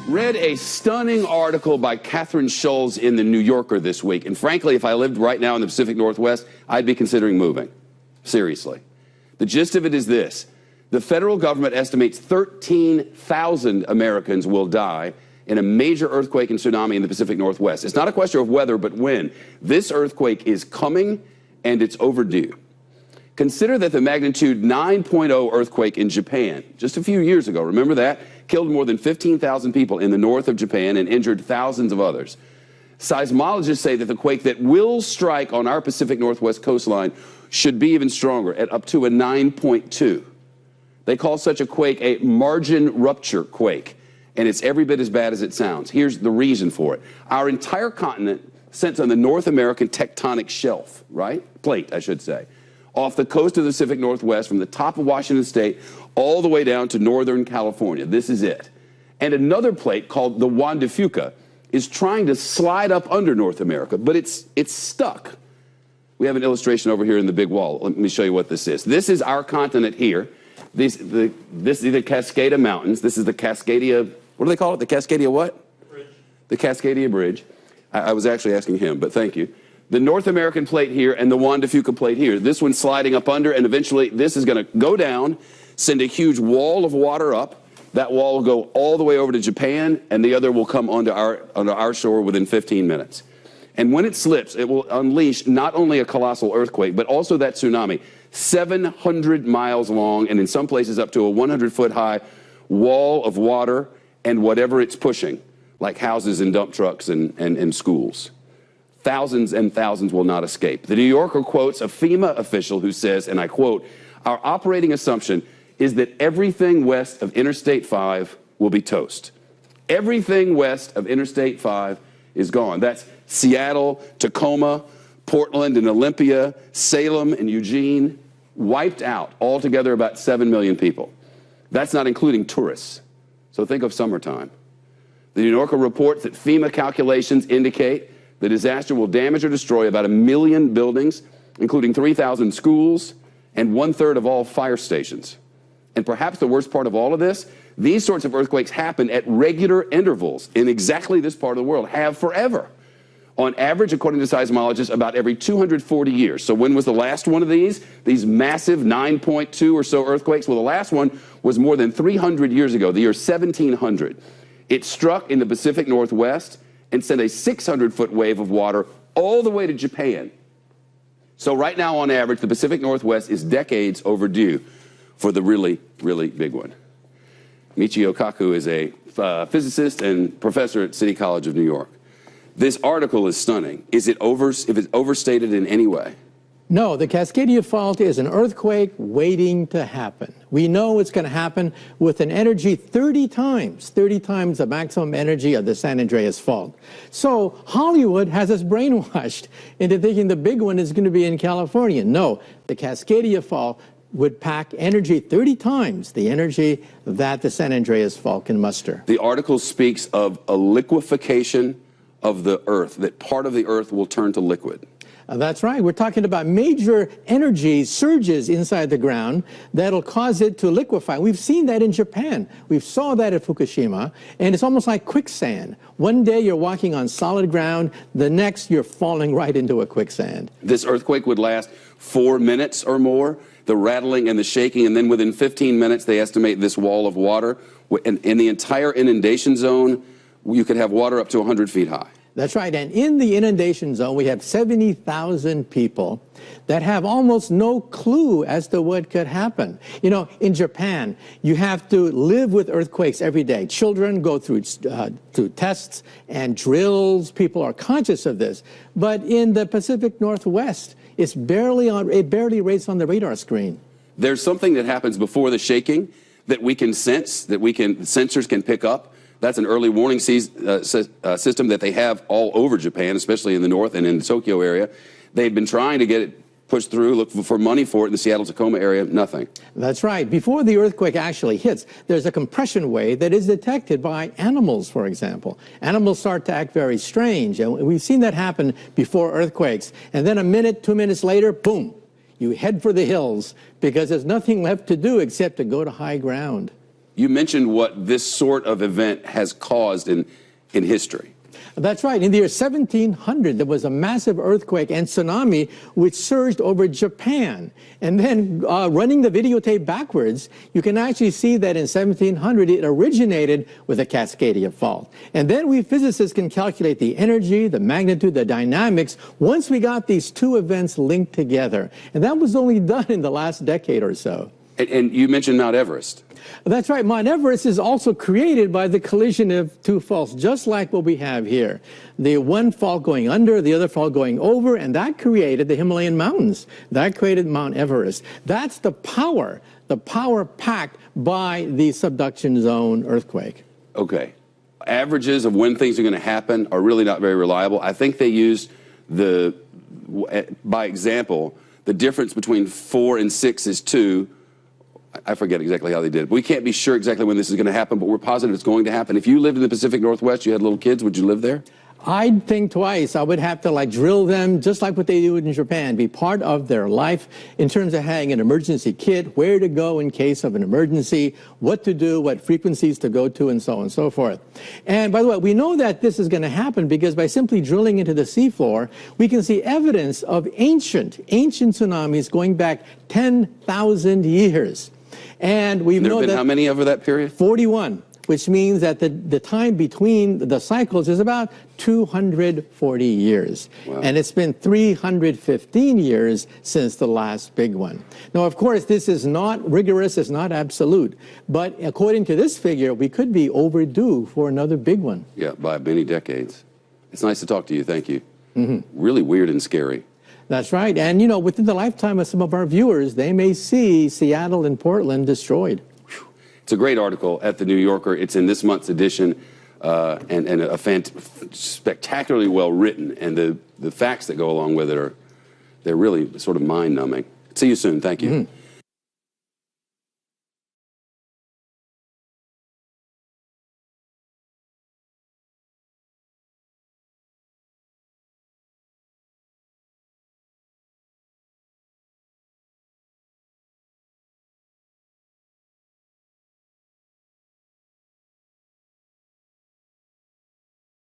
Read a stunning article by Catherine Schulz in the New Yorker this week. And frankly, if I lived right now in the Pacific Northwest, I'd be considering moving. Seriously. The gist of it is this. The federal government estimates 13,000 Americans will die in a major earthquake and tsunami in the Pacific Northwest. It's not a question of whether, but when. This earthquake is coming, and it's overdue. Consider that the magnitude 9.0 earthquake in Japan just a few years ago, remember that, killed more than 15,000 people in the north of Japan and injured thousands of others. Seismologists say that the quake that will strike on our Pacific Northwest coastline should be even stronger, at up to a 9.2. They call such a quake a margin rupture quake, and it's every bit as bad as it sounds. Here's the reason for it. Our entire continent sits on the North American tectonic shelf, right? Plate, I should say. Off the coast of the Pacific Northwest, from the top of Washington State all the way down to Northern California. This is it. And another plate called the Juan de Fuca is trying to slide up under North America, but it's stuck. We have an illustration over here in the big wall. Let me show you what this is. This is our continent here. This is the Cascada Mountains. This is the Cascadia, what do they call it? The Cascadia what? Bridge. The Cascadia Bridge. I was actually asking him, but thank you. The North American plate here and the Juan de Fuca plate here. This one's sliding up under, and eventually this is going to go down, send a huge wall of water up. That wall will go all the way over to Japan, and the other will come onto our shore within 15 minutes. And when it slips, it will unleash not only a colossal earthquake, but also that tsunami, 700 miles long, and in some places up to a 100-foot high wall of water and whatever it's pushing, like houses and dump trucks and schools. Thousands and thousands will not escape. The New Yorker quotes a FEMA official who says, and I quote, "Our operating assumption is that everything west of Interstate 5 will be toast." Everything west of Interstate 5 is gone. That's Seattle, Tacoma, Portland and Olympia, Salem and Eugene, wiped out. Altogether about 7 million people. That's not including tourists. So think of summertime. The New Yorker reports that FEMA calculations indicate the disaster will damage or destroy about 1 million buildings, including 3,000 schools and 1/3 of all fire stations. And perhaps the worst part of all of this, these sorts of earthquakes happen at regular intervals in exactly this part of the world, have forever. On average, according to seismologists, about every 240 years. So when was the last one of these massive 9.2 or so earthquakes? Well, the last one was more than 300 years ago, the year 1700. It struck in the Pacific Northwest and sent a 600-foot wave of water all the way to Japan. So right now, on average, the Pacific Northwest is decades overdue for the really, really big one. Michio Kaku is a physicist and professor at City College of New York. This article is stunning. Is it overstated in any way? No, the Cascadia Fault is an earthquake waiting to happen. We know it's going to happen with an energy 30 times the maximum energy of the San Andreas Fault. So Hollywood has us brainwashed into thinking the big one is going to be in California. No, the Cascadia Fault would pack energy 30 times the energy that the San Andreas Fault can muster. The article speaks of a liquefaction of the earth, that part of the earth will turn to liquid. That's right. We're talking about major energy surges inside the ground that'll cause it to liquefy. We've seen that in Japan. We saw that at Fukushima, and it's almost like quicksand. One day you're walking on solid ground, the next you're falling right into a quicksand. This earthquake would last 4 minutes or more, the rattling and the shaking, and then within 15 minutes they estimate this wall of water. In the entire inundation zone, you could have water up to 100 feet high. That's right, and in the inundation zone, we have 70,000 people that have almost no clue as to what could happen. You know, in Japan, you have to live with earthquakes every day. Children go through tests and drills. People are conscious of this. But in the Pacific Northwest, it barely rates on the radar screen. There's something that happens before the shaking that we can sense, sensors can pick up. That's an early warning system that they have all over Japan, especially in the north and in the Tokyo area. They've been trying to get it pushed through, look for money for it in the Seattle-Tacoma area, nothing. That's right. Before the earthquake actually hits, there's a compression wave that is detected by animals, for example. Animals start to act very strange, and we've seen that happen before earthquakes. And then a minute, 2 minutes later, boom, you head for the hills because there's nothing left to do except to go to high ground. You mentioned what this sort of event has caused in history. That's right. In the year 1700, there was a massive earthquake and tsunami which surged over Japan. And then running the videotape backwards, you can actually see that in 1700, it originated with a Cascadia fault. And then we physicists can calculate the energy, the magnitude, the dynamics once we got these two events linked together. And that was only done in the last decade or so. And you mentioned Mount Everest. That's right. Mount Everest is also created by the collision of two faults, just like what we have here. The one fault going under, the other fault going over, and that created the Himalayan mountains. That created Mount Everest. That's the power packed by the subduction zone earthquake. Okay. Averages of when things are going to happen are really not very reliable. I think they used by example, the difference between 4 and 6 is 2. I forget exactly how they did it. We can't be sure exactly when this is going to happen, but we're positive it's going to happen. If you lived in the Pacific Northwest, you had little kids, would you live there? I'd think twice. I would have to drill them, just like what they do in Japan, be part of their life in terms of having an emergency kit, where to go in case of an emergency, what to do, what frequencies to go to, and so on and so forth. And by the way, we know that this is going to happen because by simply drilling into the seafloor, we can see evidence of ancient tsunamis going back 10,000 years. And we know that how many over that period? 41, which means that the time between the cycles is about 240 years. Wow. And it's been 315 years since the last big one. Now, of course, this is not rigorous, it's not absolute. But according to this figure, we could be overdue for another big one. Yeah, by many decades. It's nice to talk to you. Thank you. Really weird and scary. That's right. And, you know, within the lifetime of some of our viewers, they may see Seattle and Portland destroyed. It's a great article at the New Yorker. It's in this month's edition, and spectacularly well written. And the facts that go along with it they're really sort of mind-numbing. See you soon. Thank you.